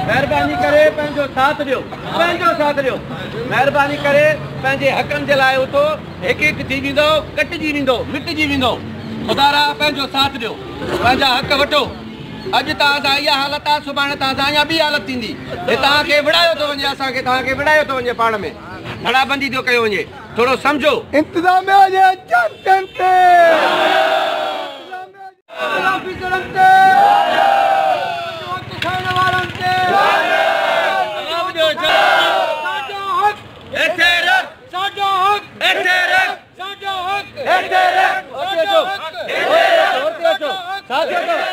मेहरबानी करे पंहिंजो साथ ॾियो मेहरबानी करे पंहिंजे हक़नि जे लाइ उथो हिकु हिकु थी वेंदो कटिजी वेंदो मिटिजी वेंदो ख़ुदा पंहिंजो साथ ॾियो पंहिंजा हक़ वठो अॼु तव्हां सां इहा हालत आहे सुभाणे तव्हां सां अञा ॿी हालत थींदी हे तव्हांखे विड़ायो थो वञे असांखे तव्हांखे विड़ायो थो वञे पाण में धड़ाबंदी थो कयो वञे थोरो सम्झो इंतज़ाम साथ